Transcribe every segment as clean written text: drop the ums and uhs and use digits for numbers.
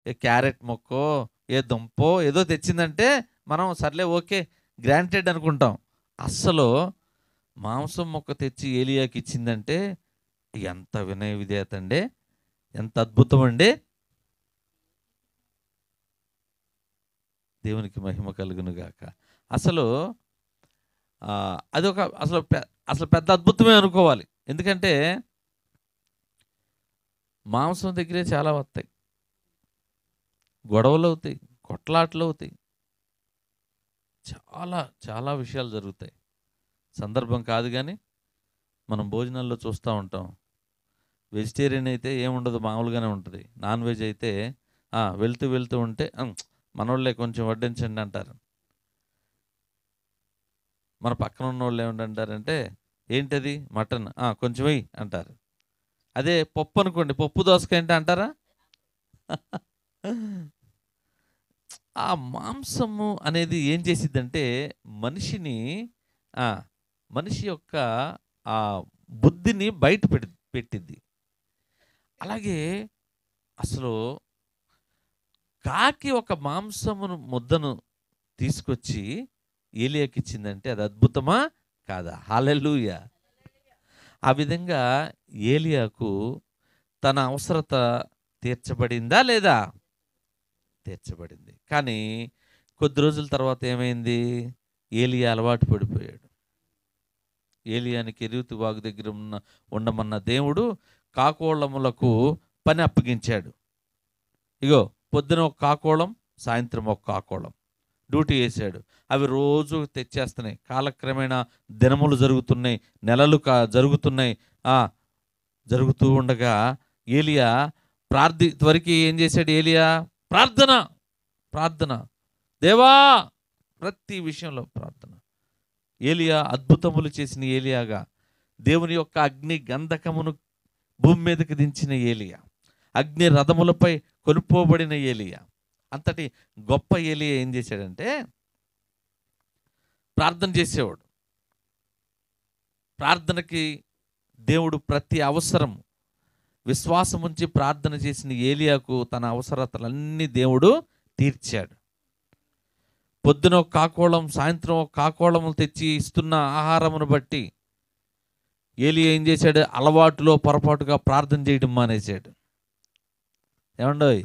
ఏ carrot మొక్కో ఏ దుంపో ఏదో తెచ్చిందంటే మనం సర్లే ఓకే గ్రాంటెడ్ అనుకుంటాం. అస్సలు మాంసం మొక్క తెచ్చి ఏలియాకి ఇచ్చిందంటే ఎంత వినయ విధేయత అండి, ఎంత అద్భుతం అండి. దేవునికి మహిమ కలుగును గాక. అసలు అదొక అసలు పెద్ద అద్భుతమే అనుకోవాలి. ఎందుకంటే మాంసం దగ్గరే చాలా వస్తాయి, గొడవలు అవుతాయి, కొట్లాట్లు అవుతాయి, చాలా చాలా విషయాలు జరుగుతాయి. సందర్భం కాదు కానీ మనం భోజనాల్లో చూస్తూ ఉంటాం. వెజిటేరియన్ అయితే ఏముండదు, మామూలుగానే ఉంటుంది. నాన్ వెజ్ అయితే వెళ్తూ వెళ్తూ ఉంటే మనోళ్ళే కొంచెం వడ్డించండి అంటారు. మన పక్కన ఉన్న వాళ్ళు ఏమంటారంటే ఏంటది మటన్, కొంచెం వెయ్యి అంటారు. అదే పప్పు అనుకోండి, పప్పు దోసకాయ అంటే అంటారా? ఆ మాంసము అనేది ఏం చేసిద్దంటే మనిషిని మనిషి యొక్క ఆ బుద్ధిని బయట పెట్టిద్ది. అలాగే అసలు కాకి ఒక మాంసమును ముద్దను తీసుకొచ్చి ఏలియాకి ఇచ్చిందంటే అది అద్భుతమా కాదా? హల్లెలూయా. ఆ విధంగా ఏలియాకు తన అవసరత తీర్చబడిందా లేదా? తీర్చబడింది. కానీ కొద్ది రోజుల తర్వాత ఏమైంది? ఏలియా అలవాటు పడిపోయాడు. ఏలియాని కెరీతు వాగు దగ్గర ఉండమన్న దేవుడు కాకోళములకు పని అప్పగించాడు. ఇగో పొద్దున ఒక కాకోళం, సాయంత్రం ఒక కాకోళం డ్యూటీ వేసాడు. అవి రోజు తెచ్చేస్తున్నాయి. కాలక్రమేణా దినములు జరుగుతున్నాయి, నెలలు జరుగుతున్నాయి. జరుగుతూ ఉండగా ఏలియా త్వరికి ఏం చేశాడు? ఏలియా ప్రార్థన ప్రార్థన, దేవా, ప్రతి విషయంలో ప్రార్థన. ఏలియా అద్భుతములు చేసిన ఏలియాగా, దేవుని యొక్క అగ్ని గంధకమును భూమి మీదకి దించిన ఏలియా, అగ్ని రథములపై కొనుక్కోబడిన ఏలియా, అంతటి గొప్ప ఏలియా ఏం చేశాడంటే ప్రార్థన చేసేవాడు. ప్రార్థనకి దేవుడు ప్రతి అవసరం విశ్వాసం ఉంచి ప్రార్థన చేసిన ఏలియాకు తన అవసరతలన్నీ దేవుడు తీర్చాడు. పొద్దున ఒక కాకోళం, సాయంత్రం ఒక కాకోళము తెచ్చి ఇస్తున్న ఆహారమును బట్టి ఏలియా ఏం చేశాడు? అలవాటులో పొరపాటుగా ప్రార్థన చేయడం మానేశాడు. ఏమండోయ్,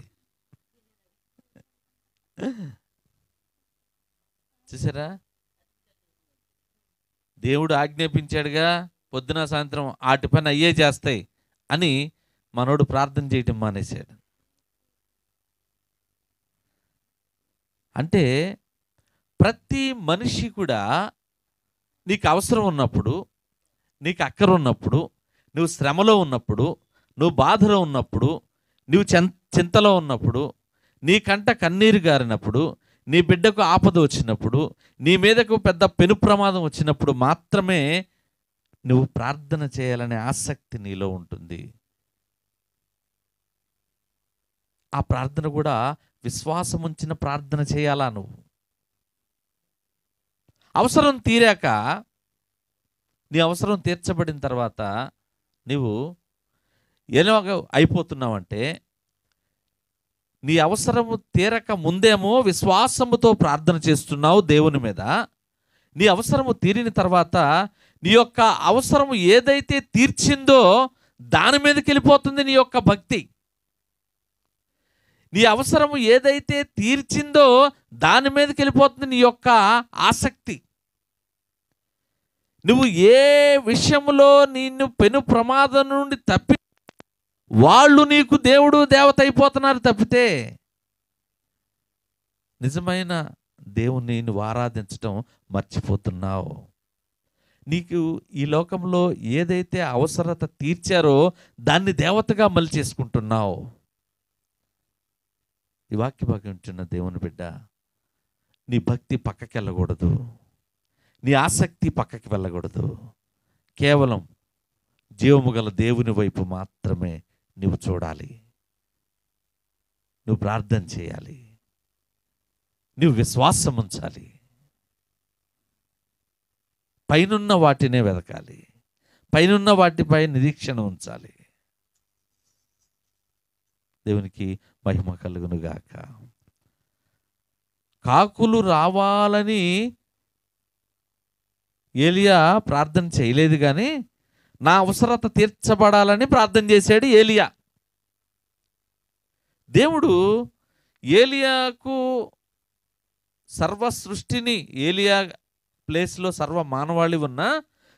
చూసారా? దేవుడు ఆజ్ఞాపించాడుగా, పొద్దున సాయంత్రం ఆటి పని అయ్యే చేస్తాయి అని మనోడు ప్రార్థన చేయటం మానేశాడు. అంటే ప్రతి మనిషి కూడా నీకు అవసరం ఉన్నప్పుడు, నీకు అక్కర ఉన్నప్పుడు, నువ్వు శ్రమలో ఉన్నప్పుడు, నువ్వు బాధలో ఉన్నప్పుడు, నువ్వు చింతలో ఉన్నప్పుడు, నీకంట కన్నీరు గారినప్పుడు, నీ బిడ్డకు ఆపద వచ్చినప్పుడు, నీ మీదకు పెద్ద పెను ప్రమాదం వచ్చినప్పుడు మాత్రమే నువ్వు ప్రార్థన చేయాలనే ఆసక్తి నీలో ఉంటుంది. ఆ ప్రార్థన కూడా విశ్వాసం ఉంచిన ప్రార్థన చేయాలా? నువ్వు అవసరం తీరాక, నీ అవసరం తీర్చబడిన తర్వాత నువ్వు ఎలాగ అయిపోతున్నావంటే, నీ అవసరము తీరక ముందేమో విశ్వాసముతో ప్రార్థన చేస్తున్నావు దేవుని మీద. నీ అవసరము తీరిన తర్వాత నీ యొక్క అవసరము ఏదైతే తీర్చిందో దాని మీదకి వెళ్ళిపోతుంది నీ యొక్క భక్తి. నీ అవసరము ఏదైతే తీర్చిందో దాని మీదకి వెళ్ళిపోతుంది నీ యొక్క ఆసక్తి. నువ్వు ఏ విషయంలో నిన్ను పెను ప్రమాదం నుండి తప్పి వాళ్ళు నీకు దేవుడు దేవత అయిపోతున్నారు తప్పితే నిజమైన దేవుణ్ణి నువ్వు ఆరాధించటం మర్చిపోతున్నావు. నీకు ఈ లోకంలో ఏదైతే అవసరత తీర్చారో దాన్ని దేవతగా మలిచేసుకుంటున్నావు. ఈ వాక్య భాగం ఉంటున్న దేవుని బిడ్డ, నీ భక్తి పక్కకి వెళ్ళకూడదు, నీ ఆసక్తి పక్కకి వెళ్ళకూడదు. కేవలం జీవము గల దేవుని వైపు మాత్రమే నువ్వు చూడాలి. నువ్వు ప్రార్థన చేయాలి, నువ్వు విశ్వాసం ఉంచాలి, పైనున్న వాటినే వెతకాలి, పైనున్న వాటిపై నిరీక్షణ ఉంచాలి. దేవునికి మహిమ కలుగును గాక. కాకులు రావాలని ఏలియా ప్రార్థన చేయలేదు, కానీ నా అవసరత తీర్చబడాలని ప్రార్థన చేశాడు ఏలియా. దేవుడు ఏలియాకు సర్వ సృష్టిని, ఏలియా ప్లేస్లో సర్వ మానవాళి ఉన్న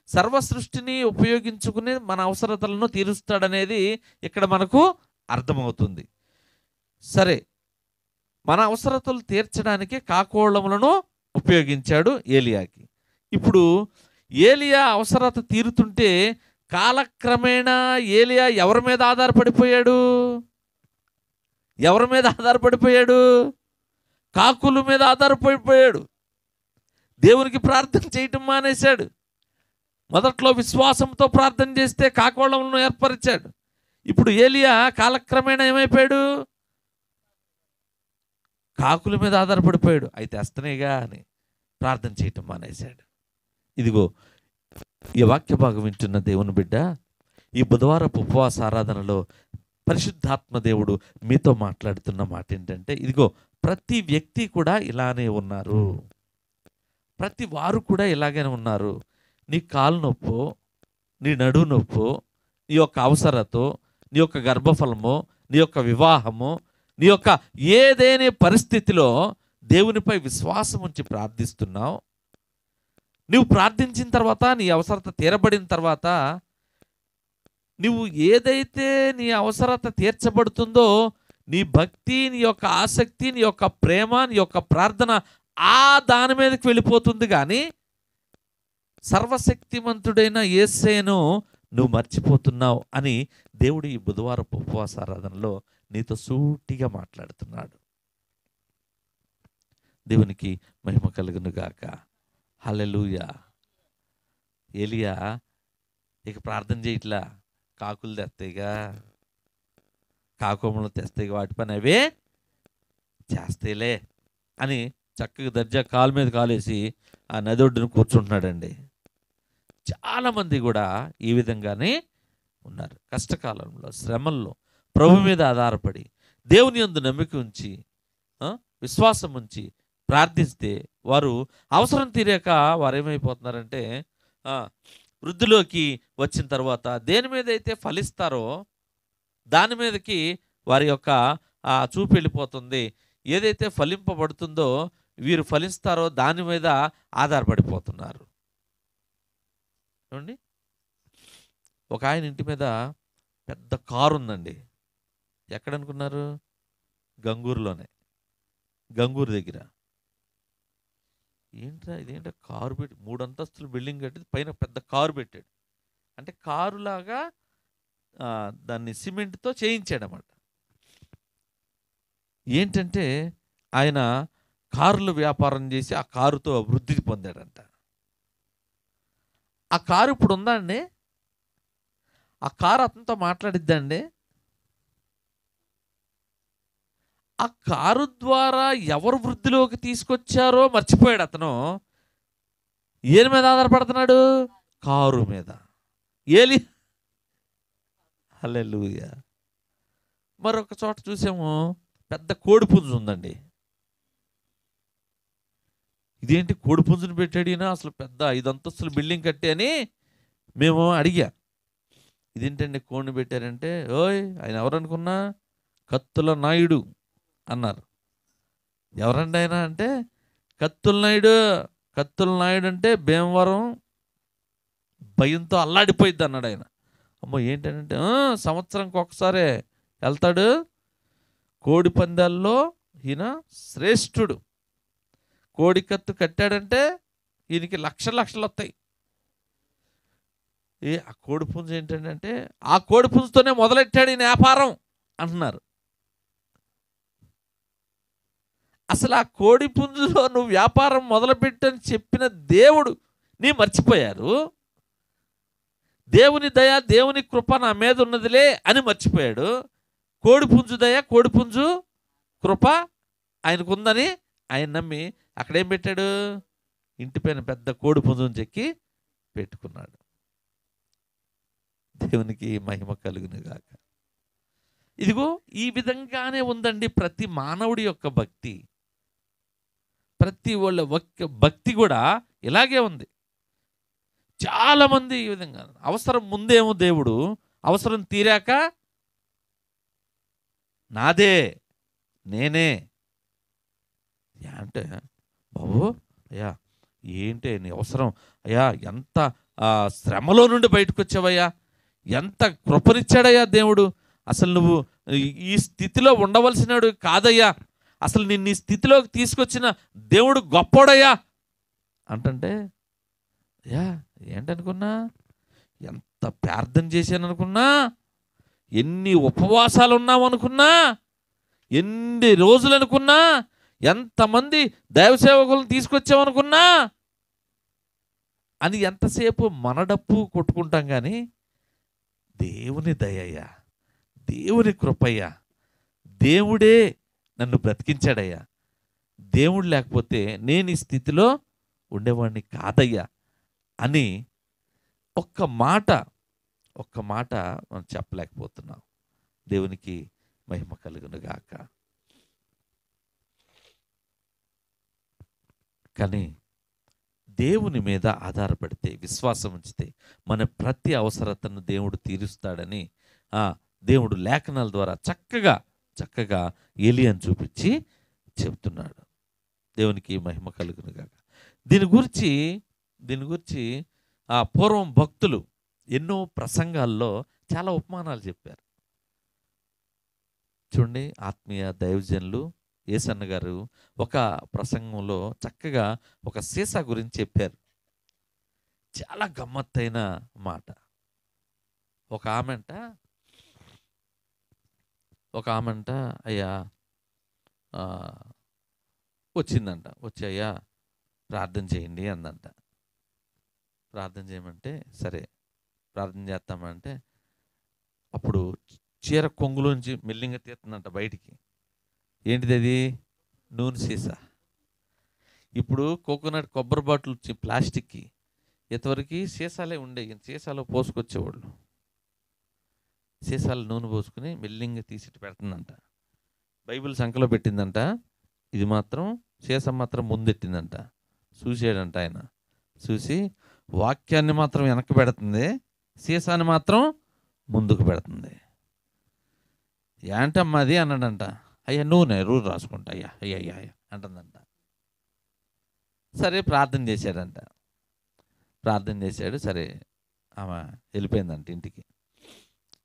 సర్వ సృష్టిని ఉపయోగించుకుని మన అవసరతలను తీరుస్తాడనేది ఇక్కడ మనకు అర్థమవుతుంది. సరే, మన అవసరతలు తీర్చడానికి కాకోళములను ఉపయోగించాడు ఏలియాకి. ఇప్పుడు ఏలియా అవసరత తీరుతుంటే కాలక్రమేణా ఏలియా ఎవరి మీద ఆధారపడిపోయాడు? ఎవరి మీద ఆధారపడిపోయాడు? కాకుల మీద ఆధారపడిపోయాడు. దేవునికి ప్రార్థన చేయటం మానేశాడు. మొదట్లో విశ్వాసంతో ప్రార్థన చేస్తే కాకోళములను ఏర్పరిచాడు. ఇప్పుడు ఏలియా కాలక్రమేణా ఏమైపోయాడు? కాకుల మీద ఆధారపడిపోయాడు. అయితే అస్తనేగా అని ప్రార్థన చేయటం మానేశాడు. ఇదిగో ఈ వాక్య భాగం వింటున్న దేవుని బిడ్డ, ఈ బుధవారపు ఉపవాస ఆరాధనలో పరిశుద్ధాత్మ దేవుడు మీతో మాట్లాడుతున్న మాట ఏంటంటే, ఇదిగో ప్రతి వ్యక్తి కూడా ఇలానే ఉన్నారు. ప్రతి వారు కూడా ఇలాగనే ఉన్నారు. నీ కాలు నొప్పో, నీ నడువు నొప్పో, నీ యొక్క అవసరతో, నీ యొక్క గర్భఫలమో, నీ యొక్క వివాహమో, నీ యొక్క ఏదైనా పరిస్థితిలో దేవునిపై విశ్వాసం ఉంచి ప్రార్థిస్తున్నావు. నువ్వు ప్రార్థించిన తర్వాత, నీ అవసరత తీరబడిన తర్వాత, నువ్వు ఏదైతే నీ అవసరత తీర్చబడుతుందో నీ భక్తి, నీ యొక్క ఆసక్తి, నీ యొక్క ప్రేమ, నీ యొక్క ప్రార్థన దాని మీదకి వెళ్ళిపోతుంది. కానీ సర్వశక్తిమంతుడైన యేసయ్యను నువ్వు మర్చిపోతున్నావు అని దేవుడు ఈ బుధవారపు ఉపవాస ఆరాధనలో నీతో సూటిగా మాట్లాడుతున్నాడు. దేవునికి మహిమ కలుగును గాక. హల్లెలూయా. ఏలియా ఇక ప్రార్థన చేయట్లా. కాకులు తెస్తాయిగా, కాకుములు తెస్తాయిగా, వాటి పని అవే చేస్తాయిలే అని చక్కగా దర్జా కాలు మీద కాలేసి ఆ నది ఒడ్డున కూర్చుంటున్నాడండి. చాలామంది కూడా ఈ విధంగానే ఉన్నారు. కష్టకాలంలో, శ్రమల్లో ప్రభు మీద ఆధారపడి దేవుని యందు నమ్మిక ఉంచి విశ్వాసం ఉంచి ప్రార్థిస్తే వారు అవసరం తీరాక వారు ఏమైపోతున్నారంటే, వృద్ధిలోకి వచ్చిన తర్వాత దేని మీద అయితే ఫలిస్తారో దాని మీదకి వారి యొక్క చూపు వెళ్ళిపోతుంది. ఏదైతే ఫలింపబడుతుందో వీరు ఫలిస్తారో దాని మీద ఆధారపడిపోతున్నారు. ఏమండి, ఒక ఆయన ఇంటి మీద పెద్ద కారు ఉందండి. ఎక్కడనుకున్నారు? గంగూరులోనే, గంగూరు దగ్గర. ఏంట్రా ఇదేంటో కారు పెట్టి 3 అంతస్తుల బిల్డింగ్ కట్టి పైన పెద్ద కారు పెట్టాడు. అంటే కారులాగా దాన్ని సిమెంట్తో చేయించాడన్నమాట. ఏంటంటే ఆయన కారుల వ్యాపారం చేసి ఆ కారుతో అభివృద్ధి పొందాడంట. ఆ కారు ఇప్పుడు ఉందా అండి? ఆ కారు అతనితో మాట్లాడిద్దండి? ఆ కారు ద్వారా ఎవరు వృద్ధిలోకి తీసుకొచ్చారో మర్చిపోయాడు అతను. ఏది మీద ఆధారపడుతున్నాడు? కారు మీద. హల్లెలూయా. మరొక చోట చూసాము, పెద్ద కోడిపుంజు ఉందండి. ఇదేంటి కోడిపుంజుని పెట్టాడు ఈయన, అసలు పెద్ద 5 అంతస్తుల బిల్డింగ్ కట్టి అని మేము అడిగా. ఇదేంటండి కోడిని పెట్టారంటే, ఓయ్ ఆయన ఎవరనుకున్నా కత్తుల నాయుడు అన్నారు. ఎవరండి ఆయన అంటే, కత్తుల నాయుడు. కత్తుల నాయుడు అంటే భీమవరం భయంతో అల్లాడిపోయిద్ది అన్నాడు ఆయన. అమ్మో ఏంటంటే, సంవత్సరంకి ఒకసారి వెళ్తాడు, కోడి పందాల్లో ఈయన శ్రేష్ఠుడు. కోడి కత్తు కట్టాడంటే ఈయనకి లక్షలు వస్తాయి. ఆ కోడిపుంజు ఏంటంటే, ఆ కోడిపుంజుతోనే మొదలెట్టాడు ఈయన వ్యాపారం అంటున్నారు. అసలు ఆ కోడిపుంజులో నువ్వు వ్యాపారం మొదలుపెట్టని చెప్పిన దేవుడు నీ మర్చిపోయారు. దేవుని దయ, దేవుని కృప నా మీద ఉన్నదిలే అని మర్చిపోయాడు. కోడిపుంజు దయ, కోడిపుంజు కృప ఆయనకు ఉందని ఆయన నమ్మి అక్కడేం పెట్టాడు? ఇంటిపైన పెద్ద కోడిపుంజుని చెక్కి పెట్టుకున్నాడు. దేవునికి మహిమ కలుగును గాక. ఇదిగో ఈ విధంగానే ఉందండి ప్రతి మానవుడి యొక్క భక్తి. ప్రతి వాళ్ళ భక్తి కూడా ఇలాగే ఉంది. చాలామంది ఈ విధంగా అవసరం ముందేమో దేవుడు, అవసరం తీరాక నాదే, నేనే అంటే బాబు అయ్యా ఏంటి నీ అవసరం అయ్యా, ఎంత శ్రమలో నుండి బయటకు వచ్చావయ్యా, ఎంత కృపనిచ్చాడయ్యా దేవుడు, అసలు నువ్వు ఈ స్థితిలో ఉండవలసినాడు కాదయ్యా, అసలు నిన్ను ఈ స్థితిలోకి తీసుకొచ్చిన దేవుడు గొప్పోడయ్యా అంటే అయ్యా ఏంటనుకున్నా, ఎంత ప్రార్థన చేశాను అనుకున్నా, ఎన్ని ఉపవాసాలు ఉన్నామనుకున్నా, ఎన్ని రోజులు అనుకున్నా, ఎంతమంది దైవ సేవకులను తీసుకొచ్చామనుకున్నా అని ఎంతసేపు మన డప్పు కొట్టుకుంటాం. కానీ దేవుని దయయ్యా, దేవుని కృపయ్యా, దేవుడే నన్ను బ్రతికించాడయ్యా, దేవుడు లేకపోతే నేను ఈ స్థితిలో ఉండేవాడిని కాదయ్యా అని ఒక్క మాట మనం చెప్పలేకపోతున్నాం. దేవునికి మహిమ కలుగును గాక. కానీ దేవుని మీద ఆధారపడితే, విశ్వాసం ఉంచితే మన ప్రతి అవసరతను దేవుడు తీరుస్తాడని దేవుడు లేఖనాల ద్వారా చక్కగా ఏలియాను చూపించి చెప్తున్నాడు. దేవునికి మహిమ కలుగును గాక. దీని గురించి పూర్వం భక్తులు ఎన్నో ప్రసంగాల్లో చాలా ఉపమానాలు చెప్పారు. చూడండి, ఆత్మీయ దైవజనులు యేసన్న గారు ఒక ప్రసంగంలో చక్కగా ఒక సీసా గురించి చెప్పారు. చాలా గమ్మత్తైన మాట. ఒక ఆమెంట అయ్యా వచ్చిందంట, వచ్చి అయ్యా ప్రార్థన చేయండి అందంట. ప్రార్థన చేయమంటే సరే ప్రార్థన చేస్తామంటే అప్పుడు చీర కొంగులోంచి మెల్లింగా తీస్తుందంట బయటికి. ఏంటిది అది? నూనె సీసా. ఇప్పుడు కోకోనట్ కొబ్బరి బాటిల్ వచ్చి ప్లాస్టిక్కి, ఇంతవరకు సీసాలే ఉండేవి, సీసాలో పోసుకొచ్చేవాళ్ళు. సీసాలు నూనె పోసుకుని మెల్లింగా తీసి పెడుతుందంట. బైబిల్ సంఖలో పెట్టిందంట. ఇది మాత్రం సీసా మాత్రం ముందెట్టిందంట. చూసాడంట ఆయన. చూసి వాక్యాన్ని మాత్రం వెనక్కి పెడుతుంది, సీసాని మాత్రం ముందుకు పెడుతుంది. ఏంటమ్మా అది అన్నాడంట. అయ్యా నూనె రూలు రాసుకుంటా అయ్యా అయ్యా అయ్యా అయ్యా అంటుందంట. సరే ప్రార్థన చేశాడంట. ప్రార్థన చేశాడు. సరే ఆమె వెళ్ళిపోయిందంట ఇంటికి.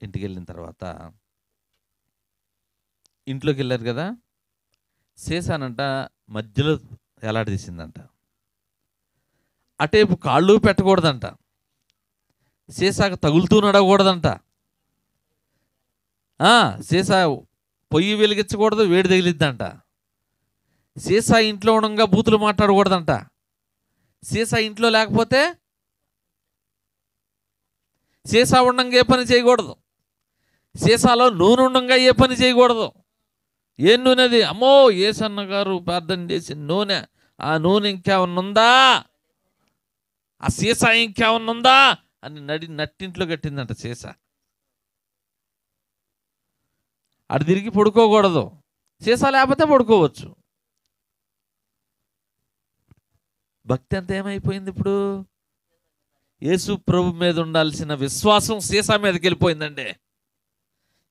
ఇంటికి వెళ్ళిన తర్వాత ఇంట్లోకి వెళ్ళారు కదా, సీసానంట మధ్యలో ఎలాడదీసిందంట. అటేపు కాళ్ళు పెట్టకూడదంట, సీసాకు తగులుతూ నడవకూడదంట, సీసా పొయ్యి వెలిగించకూడదు, వేడి తగిలిద్దంట. సీసా ఇంట్లో ఉండగా బూతులు మాట్లాడకూడదంట. సీసా ఇంట్లో లేకపోతే సీసా ఉండంగా ఏ పని చేయకూడదు. సీసాలో నూనె ఉండంగా ఏ పని చేయకూడదు. ఏం నూనె అది? అమ్మో యేసన్న గారు ప్రార్థన చేసిన నూనె. ఆ నూనె ఇంకేమన్నా ఉందా, ఆ సీసా ఇంకేమన్నా ఉందా అని నట్టింట్లో కట్టిందంట సీసా. అటు తిరిగి పడుకోకూడదు, సీసా లేకపోతే పడుకోవచ్చు. భక్తి అంతా ఏమైపోయింది ఇప్పుడు? యేసు ప్రభు మీద ఉండాల్సిన విశ్వాసం సీసా మీదకి వెళ్ళిపోయిందండి.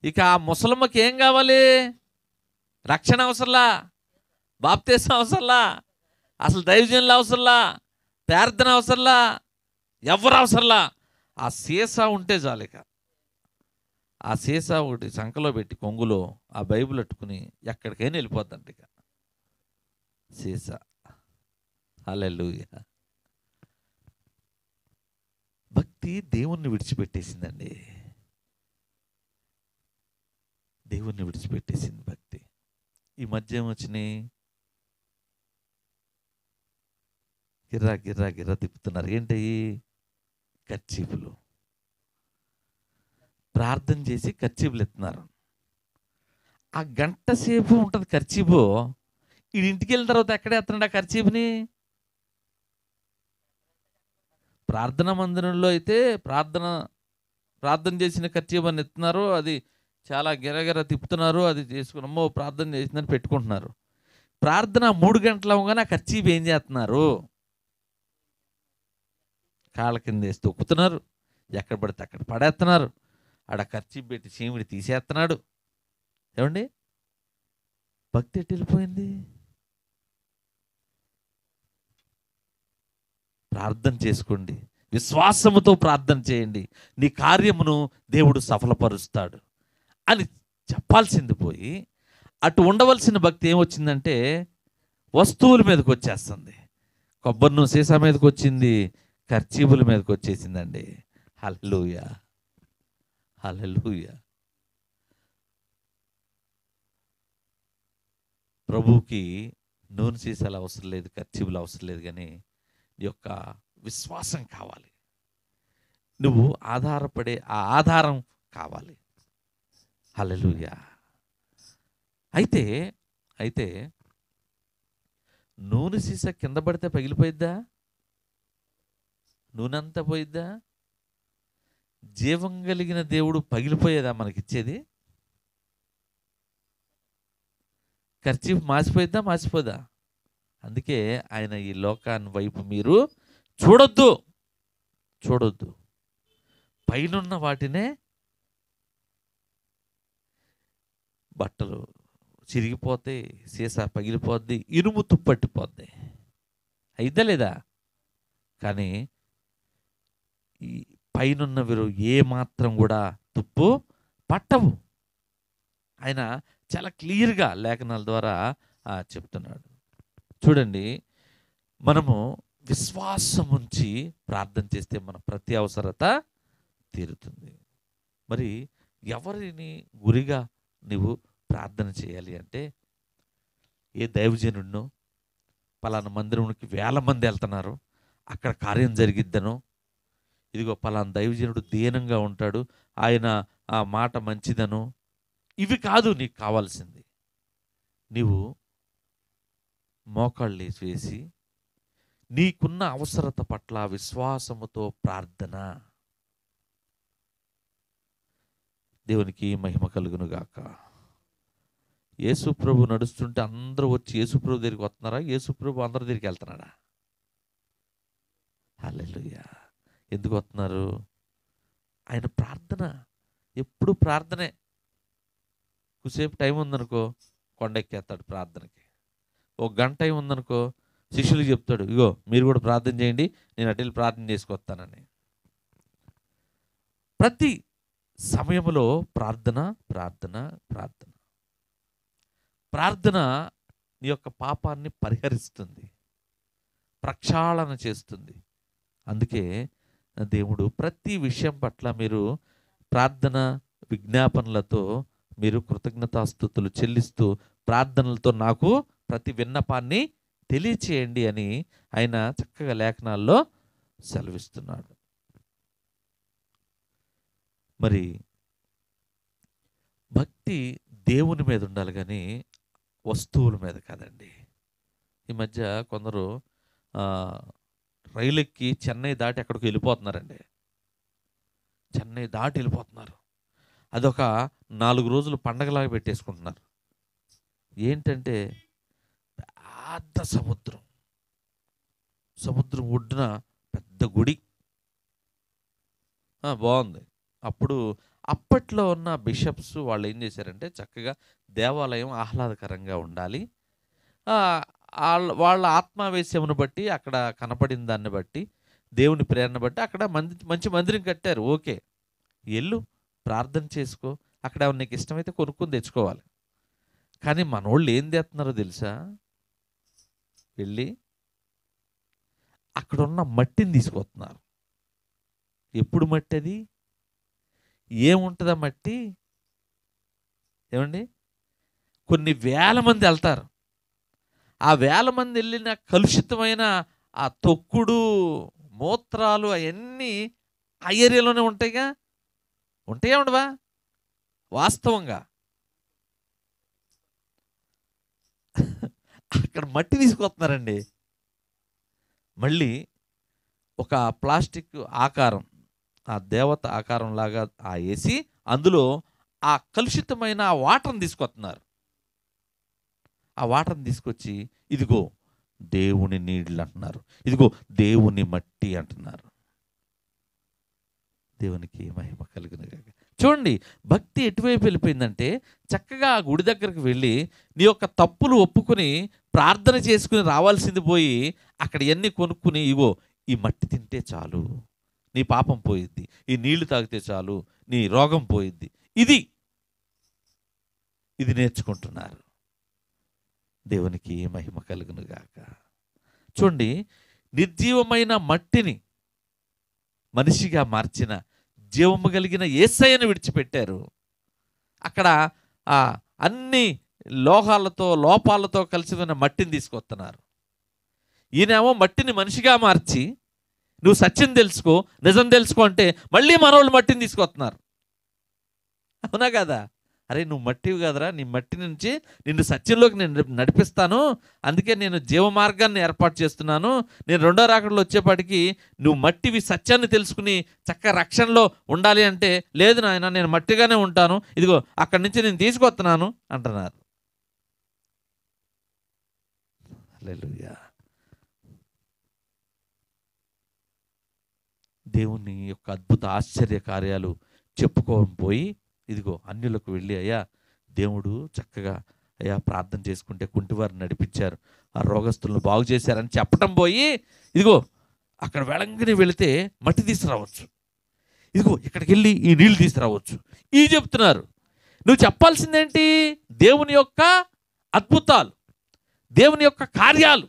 ఇక ఆ ముసలమ్మకి ఏం కావాలి? రక్షణ అవసరంలా, బాప్తీసం అవసరంలా, అసలు దైవజనులు అవసరంలా, ప్రార్థన అవసరంలా, ఎవరు అవసరంలా. ఆ సీసా ఉంటే చాలు. ఇక ఆ సీసా ఒకటి సంకలో పెట్టి కొంగులో ఆ బైబిల్ అట్టుకుని ఎక్కడికైనా వెళ్ళిపోద్దంట ఇక సీసా. హల్లెలూయా. భక్తి దేవుణ్ణి విడిచిపెట్టేసిందండి. దేవుణ్ణి విడిచిపెట్టేసింది భక్తి. ఈ మధ్య ఏమొచ్చినాయి? గిర్రా గిర్రా గిర్రా తిప్పుతున్నారు. ఏంటయ్యి? కర్చీపులు. ప్రార్థన చేసి కర్చీపులు ఎత్తున్నారు. ఆ గంట సేపు ఉంటుంది కర్చీపు. ఈ ఇంటికి వెళ్ళిన తర్వాత ఎక్కడే ఎత్తున్నాడు ఆ కర్చీపుని? ప్రార్థనా మందిరంలో అయితే ప్రార్థన చేసిన కర్చీపు అని ఎత్తున్నారు. అది చాలా గిరగిర తిప్పుతున్నారు, అది చేసుకుని అమ్మో ప్రార్థన చేసిందని పెట్టుకుంటున్నారు. ప్రార్థన 3 గంటలు అవ్వగానే ఆ కర్చీఫ్ ఏం చేస్తున్నారు? కాళ్ళ కింద వేసి తొక్కుతున్నారు, ఎక్కడ పడితే అక్కడ పడేస్తున్నారు, ఆడ కర్చీఫ్ పెట్టి చీమిడి తీసేస్తున్నాడు. ఏమండి, భక్తి ఎటు వెళ్ళిపోయింది? ప్రార్థన చేసుకోండి, విశ్వాసముతో ప్రార్థన చేయండి, నీ కార్యమును దేవుడు సఫలపరుస్తాడు అని చెప్పాల్సింది పోయి, అటు ఉండవలసిన భక్తి ఏమొచ్చిందంటే వస్తువుల మీదకి వచ్చేస్తుంది. కొబ్బరి నూనె సీసా మీదకి వచ్చింది, కర్చీపుల మీదకి వచ్చేసిందండి. హల్లెలూయా, హల్లెలూయా. ప్రభువుకి నూనె సీసాలు అవసరం లేదు, కర్చీపులు అవసరం లేదు, కానీ నీ యొక్క విశ్వాసం కావాలి. నువ్వు ఆధారపడే ఆ ఆధారం కావాలి. హల్లెలూయా. అయితే అయితే నూనె సీసా కింద పడితే పగిలిపోయిద్దా? నూనె అంతా పోయిద్దా? జీవం కలిగిన దేవుడు పగిలిపోయేదా మనకిచ్చేది? కర్చీఫ్ మాసిపోయిద్దా? మాసిపోదా? అందుకే ఆయన ఈ లోకాన్ని వైపు మీరు చూడొద్దు, చూడొద్దు. పైనున్న వాటినే, బట్టలు చిరిగిపోతాయి, సీసా పగిలిపోద్ది, ఇనుము తుప్పట్టిపోద్ది, అయిద్దా లేదా? కానీ ఈ పైనున్న వీరు ఏ మాత్రం కూడా తుప్పు పట్టవు. ఆయన చాలా క్లియర్గా లేఖనాల ద్వారా చెప్తున్నాడు. చూడండి, మనము విశ్వాసం ఉంచి ప్రార్థన చేస్తే మన ప్రతి అవసరత తీరుతుంది. మరి ఎవరిని గురిగా నువ్వు ప్రార్థన చేయాలి అంటే, ఏ దైవజనుడినో, పలానా మందిరంకి 1000 మంది వెళ్తున్నారు, అక్కడ కార్యం జరిగిద్దనో, ఇదిగో పలానా దైవజనుడు దీనంగా ఉంటాడు, ఆయన ఆ మాట మంచిదనో, ఇవి కాదు నీకు కావాల్సింది. నీవు మోకాళ్ళు వేసి నీకున్న అవసరత పట్ల విశ్వాసముతో ప్రార్థన. దేవునికి మహిమ కలుగునుగాక. యేసుప్రభు నడుస్తుంటే అందరూ వచ్చి యేసుప్రభు దగ్గరికి వస్తున్నారా? యేసుప్రభు అందరి దగ్గరికి వెళ్తున్నాడా? హల్లెలూయా. ఎందుకు వస్తున్నారు? ఆయన ప్రార్థన, ఎప్పుడు ప్రార్థనే. కొద్దిసేపు టైం ఉందనుకో కొండెక్కేస్తాడు ప్రార్థనకి. 1 గంట టైం ఉందనుకో శిష్యులకు చెప్తాడు, ఇగో మీరు కూడా ప్రార్థన చేయండి, నేను అటు వెళ్ళి ప్రార్థన చేసుకొస్తానని. ప్రతి సమయంలో ప్రార్థన, ప్రార్థన, ప్రార్థన. ప్రార్థన నీ యొక్క పాపాన్ని పరిహరిస్తుంది, ప్రక్షాళన చేస్తుంది. అందుకే దేవుడు ప్రతి విషయం పట్ల మీరు ప్రార్థన విజ్ఞాపనలతో మీరు కృతజ్ఞతాస్తుతులు చెల్లిస్తూ ప్రార్థనలతో నాకు ప్రతి విన్నపాన్ని తెలియచేయండి అని ఆయన చక్కగా లేఖనాల్లో సెలవిస్తున్నాడు. మరి భక్తి దేవుని మీద ఉండాలి కానీ వస్తువుల మీద కాదండి. ఈ మధ్య కొందరు రైలు ఎక్కి చెన్నై దాటి అక్కడికి వెళ్ళిపోతున్నారండి. చెన్నై దాటి వెళ్ళిపోతున్నారు. అదొక 4 రోజులు పండగలాగా పెట్టేసుకుంటున్నారు. ఏంటంటే పెద్ద సముద్రం, సముద్రం ఒడ్డున పెద్ద గుడి, బాగుంది. అప్పట్లో ఉన్న బిషప్స్ వాళ్ళు ఏం చేశారంటే, చక్కగా దేవాలయం ఆహ్లాదకరంగా ఉండాలి, వాళ్ళ ఆత్మావేశమును బట్టి, అక్కడ కనపడిన దాన్ని బట్టి, దేవుని ప్రేరణ బట్టి అక్కడ మంచి మందిరం కట్టారు. ఓకే, ఎల్లు ప్రార్థన చేసుకో, అక్కడ నీకు ఇష్టమైతే కొనుక్కొని తెచ్చుకోవాలి. కానీ మనోళ్ళు ఏం చేస్తున్నారో తెలుసా? వెళ్ళి అక్కడున్న మట్టిని తీసుకొస్తున్నారు. ఎప్పుడు మట్టి? అది ఏముంటుందా మట్టి? ఏమండి, కొన్ని 1000 మంది వెళ్తారు. ఆ 1000 మంది వెళ్ళిన కలుషితమైన ఆ తొక్కుడు మూత్రాలు అవన్నీ ఆ ఏరియాలోనే ఉంటాయిగా. ఉంటాయా ఉండవా? వాస్తవంగా అక్కడ మట్టి తీసుకొస్తున్నారండి. మళ్ళీ ఒక ప్లాస్టిక్ ఆకారం, ఆ దేవత ఆకారం లాగా వేసి అందులో ఆ కలుషితమైన ఆ వాటర్ని తీసుకొస్తున్నారు. ఆ వాటర్ని తీసుకొచ్చి ఇదిగో దేవుని నీళ్ళు అంటున్నారు, ఇదిగో దేవుని మట్టి అంటున్నారు. దేవునికి మహిమ కలుగునుగాక. చూడండి, భక్తి ఎటువైపు వెళ్ళిపోయిందంటే, చక్కగా ఆ గుడి దగ్గరికి వెళ్ళి నీ యొక్క తప్పులు ఒప్పుకొని ప్రార్థన చేసుకుని రావాల్సింది పోయి అక్కడ ఇవన్నీ కొనుక్కుని ఇగో ఈ మట్టి తింటే చాలు, నీ పాపం పోయిద్ది, ఈ నీళ్లు తాగితే చాలు, నీ రోగం పోయిద్ది, ఇది నేర్చుకుంటున్నారు. దేవునికి మహిమ కలుగునుగాక. చూడండి, నిర్జీవమైన మట్టిని మనిషిగా మార్చిన జీవము కలిగిన యేసయ్యను విడిచిపెట్టారు. అక్కడ అన్ని లోపాలతో కలిసి ఉన్న మట్టిని తీసుకొస్తున్నారు. ఈయనేమో మట్టిని మనిషిగా మార్చి నువ్వు సత్యం తెలుసుకో, నిజం తెలుసుకో అంటే మళ్ళీ మనోళ్ళు మట్టిని తీసుకొస్తున్నారు. అవునా కదా? అరే నువ్వు మట్టివి కదరా, నీ మట్టి నుంచి నిన్ను సత్యంలోకి నేను నడిపిస్తాను, అందుకే నేను జీవ మార్గాన్ని ఏర్పాటు చేస్తున్నాను, నేను రెండో రాకడలో వచ్చేపాటికి నువ్వు మట్టివి సత్యాన్ని తెలుసుకుని చక్కగా రక్షణలో ఉండాలి అంటే, లేదు నాయన నేను మట్టిగానే ఉంటాను, ఇదిగో అక్కడి నుంచి నేను తీసుకొస్తున్నాను అంటున్నారు. హల్లెలూయా. దేవుని యొక్క అద్భుత ఆశ్చర్య కార్యాలు చెప్పుకోవడం పోయి ఇదిగో అన్యులకు వెళ్ళి, అయ్యా దేవుడు చక్కగా అయ్యా ప్రార్థన చేసుకుంటే కుంటివారిని నడిపించారు, ఆ రోగస్తులను బాగు చేశారని చెప్పటం పోయి ఇదిగో అక్కడ వెళంగని వెళితే మట్టి తీసుకురావచ్చు, ఇదిగో ఇక్కడికి వెళ్ళి ఈ నీళ్లు తీసుకురావచ్చు, ఇవి చెప్తున్నారు. నువ్వు చెప్పాల్సిందేంటి? దేవుని యొక్క అద్భుతాలు, దేవుని యొక్క కార్యాలు,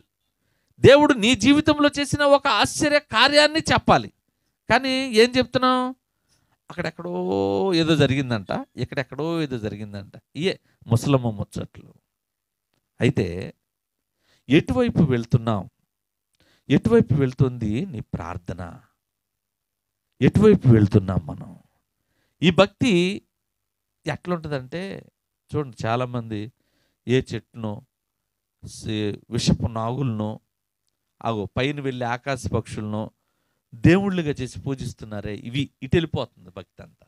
దేవుడు నీ జీవితంలో చేసిన ఒక ఆశ్చర్య కార్యాన్ని చెప్పాలి. కానీ ఏం చెప్తున్నావు? అక్కడెక్కడో ఏదో జరిగిందంట, ఇక్కడెక్కడో ఏదో జరిగిందంట, ఇయే ముసలమ్మ ముచ్చట్లు. అయితే ఎటువైపు వెళ్తున్నావు? ఎటువైపు వెళ్తుంది నీ ప్రార్థన? ఎటువైపు వెళ్తున్నాం మనం? ఈ భక్తి ఎట్లుంటుందంటే, చూడండి చాలామంది ఏ చెట్టునో విషపు నాగులను పైన వెళ్ళి ఆకాశ పక్షులను దేవుళ్ళుగా చేసి పూజిస్తున్నారే, ఇటు వెళ్ళిపోతుంది భక్తి అంతా.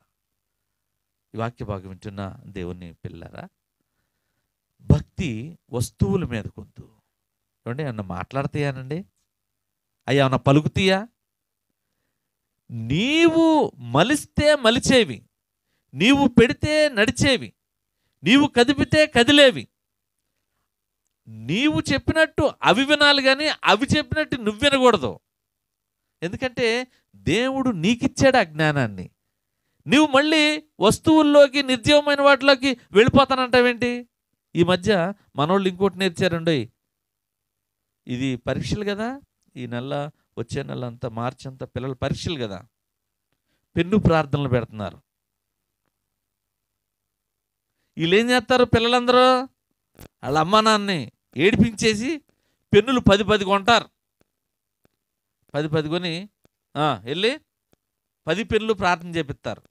ఈ వాక్య భాగం వింటున్న దేవుని పిల్లరా, భక్తి వస్తువుల మీద కొంత ఏమండి, ఏమన్నా మాట్లాడతాయానండి? అయ్యా ఏమన్నా పలుకుతాయా? నీవు మలిస్తే మలిచేవి, నీవు పెడితే నడిచేవి, నీవు కదిపితే కదిలేవి. నీవు చెప్పినట్టు అవి వినాలి కానీ అవి చెప్పినట్టు నువ్వు వినకూడదు. ఎందుకంటే దేవుడు నీకిచ్చాడు ఆ జ్ఞానాన్ని. నువ్వు మళ్ళీ వస్తువుల్లోకి నిర్జీవమైన వాటిలోకి వెళ్ళిపోతానంటావేంటి? ఈ మధ్య మనోళ్ళు ఇంకోటి నేర్చారండి, ఇది పరీక్షలు కదా, ఈ నెల వచ్చే నెల అంతా మార్చి అంతా పిల్లల పరీక్షలు కదా, పెన్ను ప్రార్థనలు పెడుతున్నారు. వీళ్ళు ఏం చేస్తారు? పిల్లలందరూ వాళ్ళ అమ్మ నాన్నని ఏడిపించేసి పెన్నులు 10 కొంటారు. 10 కొని వెళ్ళి 10 పెన్నులు ప్రార్థన చేపిస్తారు.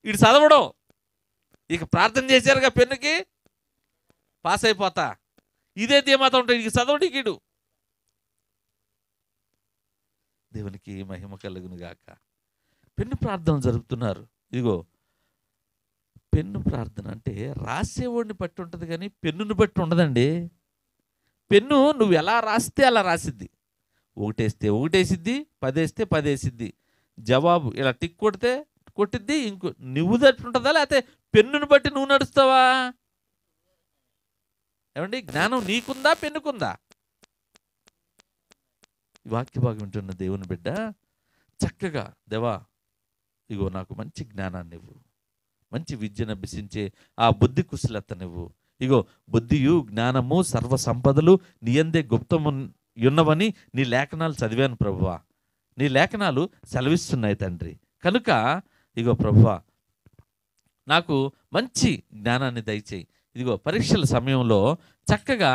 వీడు చదవడం, ఇక ప్రార్థన చేశారుగా పెన్నుకి పాస్ అయిపోతా, ఇదే ధీమాత ఉంటాయి, ఇక చదవడికి వీడు. దేవునికి మహిమ కలుగును గాక. పెన్ను ప్రార్థనలు జరుపుతున్నారు. ఇదిగో పెన్ను ప్రార్థన అంటే రాసేవాడిని బట్టి ఉంటుంది కానీ పెన్నుని బట్టి ఉండదండి. పెన్ను నువ్వు ఎలా రాస్తే అలా రాసిద్ది. 1 వేస్తే 1 వేసిద్ది, 10 వేస్తే 10 వేసిద్ది. జవాబు ఇలా టిక్ కొడితే కొట్టిద్ది. నువ్వు తట్టు ఉంటుందా లేకపోతే పెన్నుని బట్టి నువ్వు నడుస్తావా? ఏమండి, జ్ఞానం నీకుందా పెన్నుకుందా? ఈ వాక్య భాగం వింటున్న దేవుని బిడ్డ చక్కగా, దేవా ఇగో నాకు మంచి జ్ఞానాన్ని ఇవ్వు, మంచి విద్యను అభ్యసించే ఆ బుద్ధి కుశలతనివ్వు. ఇగో బుద్ధియు జ్ఞానము సర్వ సంపదలు నీయందే గుప్తము ఉన్నవని నీ లేఖనాలు చదివాను ప్రభువా, నీ లేఖనాలు సెలవిస్తున్నాయి తండ్రి. కనుక ఇగో ప్రభువా నాకు మంచి జ్ఞానాన్ని దయచేయి. ఇదిగో పరీక్షల సమయంలో చక్కగా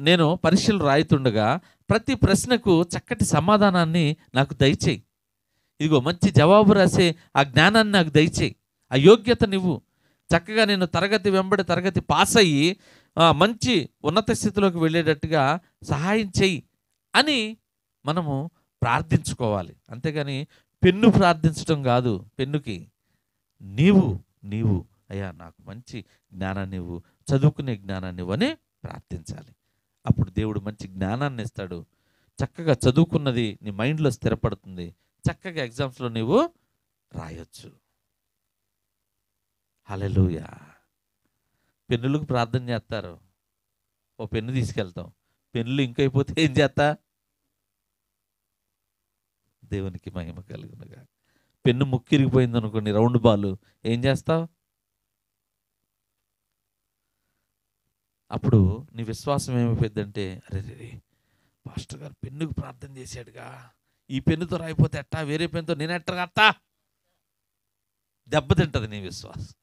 నేను పరీక్షలు రాయితుండగా ప్రతి ప్రశ్నకు చక్కటి సమాధానాన్ని నాకు దయచేయి. ఇదిగో మంచి జవాబు రాసే ఆ జ్ఞానాన్ని నాకు దయచేయి, ఆ యోగ్యత నువ్వు. చక్కగా నేను తరగతి వెంబడి తరగతి పాస్ అయ్యి మంచి ఉన్నత స్థితిలోకి వెళ్ళేటట్టుగా సహాయం చెయ్యి అని మనము ప్రార్థించుకోవాలి. అంతేగాని పెన్ను ప్రార్థించడం కాదు. పెన్నుకి నీవు నీవు అయ్యా నాకు మంచి జ్ఞానాన్ని ఇవ్వు, చదువుకునే జ్ఞానాన్ని ఇవ్వని ప్రార్థించాలి. అప్పుడు దేవుడు మంచి జ్ఞానాన్ని ఇస్తాడు. చక్కగా చదువుకున్నది నీ మైండ్లో స్థిరపడుతుంది. చక్కగా ఎగ్జామ్స్లో నీవు రాయొచ్చు. హల్లెలూయా. పెన్నులకు ప్రార్థన చేస్తారు. ఓ పెన్ను తీసుకెళ్తాం, పెన్నులు ఇంకైపోతే ఏం చేస్తా? దేవునికి మహిమ కలుగునుగా. పెన్ను ముక్కిరిగిపోయింది అనుకోండి, రౌండ్ బాల్, ఏం చేస్తావు? అప్పుడు నీ విశ్వాసం ఏమైపోయిందంటే, అరే రే పాస్టర్ గారు పెన్నుకు ప్రార్థన చేశాడుగా, ఈ పెన్నుతో రాయిపోతే ఎట్టా, వేరే పెన్నుతో నేను ఎట్టగా అట్టా, దెబ్బతింటది నీ విశ్వాసం.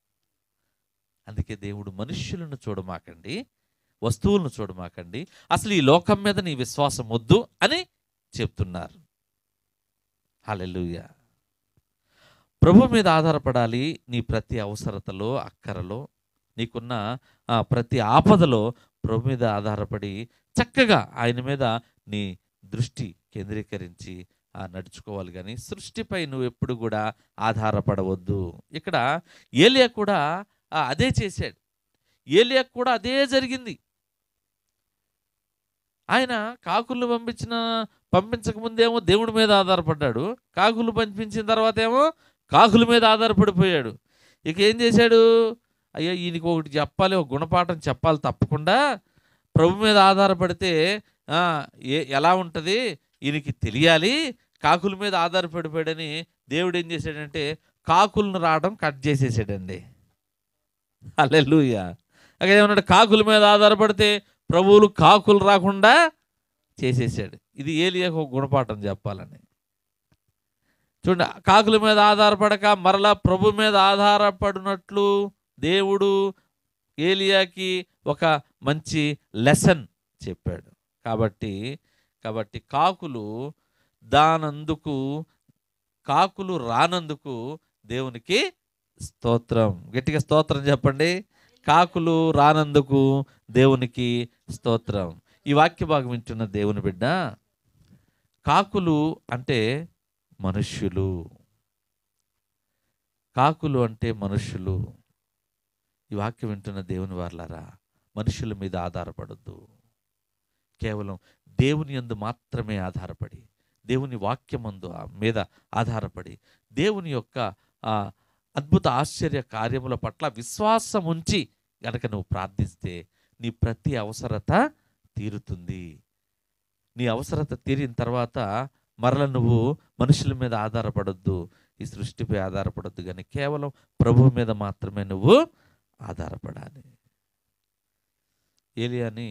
అందుకే దేవుడు మనుష్యులను చూడమాకండి, వస్తువులను చూడమాకండి, అసలు ఈ లోకం మీద నీ విశ్వాసం వద్దు అని చెప్తున్నారు. హల్లెలూయా. ప్రభు మీద ఆధారపడాలి. నీ ప్రతి అవసరతలో, అక్కరలో, నీకున్న ప్రతి ఆపదలో ప్రభు మీద ఆధారపడి చక్కగా ఆయన మీద నీ దృష్టి కేంద్రీకరించి నడుచుకోవాలి. కానీ సృష్టిపై నువ్వు ఎప్పుడు కూడా ఆధారపడవద్దు. ఇక్కడ ఏలియా కూడా అదే చేశాడు. ఏలియాకు కూడా అదే జరిగింది. ఆయన కాకులు పంపించకముందేమో దేవుడి మీద ఆధారపడ్డాడు. కాకులు పంపించిన తర్వాత ఏమో కాకుల మీద ఆధారపడిపోయాడు. ఇక ఏం చేశాడు? అయ్యా ఈయనకి ఒకటి చెప్పాలి, ఒక గుణపాఠం చెప్పాలి తప్పకుండా. ప్రభు మీద ఆధారపడితే ఎలా ఉంటుంది ఈయనకి తెలియాలి. కాకుల మీద ఆధారపడిపోయాడని దేవుడు ఏం చేశాడంటే కాకులను రావడం కట్ చేసేసాడండి. హల్లెలూయా. అక్కడ ఏమన్నాడు? కాకుల మీద ఆధారపడితే ప్రభువులు కాకులు రాకుండా చేసేసాడు. ఇది ఏలియాకు ఒక గుణపాఠం చెప్పాలని. చూడండి, కాకుల మీద ఆధారపడక మరలా ప్రభు మీద ఆధారపడినట్లు దేవుడు ఏలియాకి ఒక మంచి లెసన్ చెప్పాడు. కాబట్టి కాకులు రానందుకు దేవునికి స్తోత్రం. గట్టిగా స్తోత్రం చెప్పండి. కాకులు రానందుకు దేవునికి స్తోత్రం. ఈ వాక్య భాగం వింటున్న దేవుని బిడ్డ, కాకులు అంటే మనుష్యులు. కాకులు అంటే మనుష్యులు. ఈ వాక్యం వింటున్న దేవుని వారలారా, మనుషుల మీద ఆధారపడద్దు. కేవలం దేవుని యందు మాత్రమే ఆధారపడి, దేవుని వాక్యమందు మీద ఆధారపడి, దేవుని యొక్క అద్భుత ఆశ్చర్య కార్యముల పట్ల విశ్వాసం ఉంచి గనక నువ్వు ప్రార్థిస్తే నీ ప్రతి అవసరత తీరుతుంది. నీ అవసరత తీరిన తర్వాత మరల నువ్వు మనుషుల మీద ఆధారపడొద్దు, ఈ సృష్టిపై ఆధారపడొద్దు, కానీ కేవలం ప్రభువు మీద మాత్రమే నువ్వు ఆధారపడాలి. ఏలియాని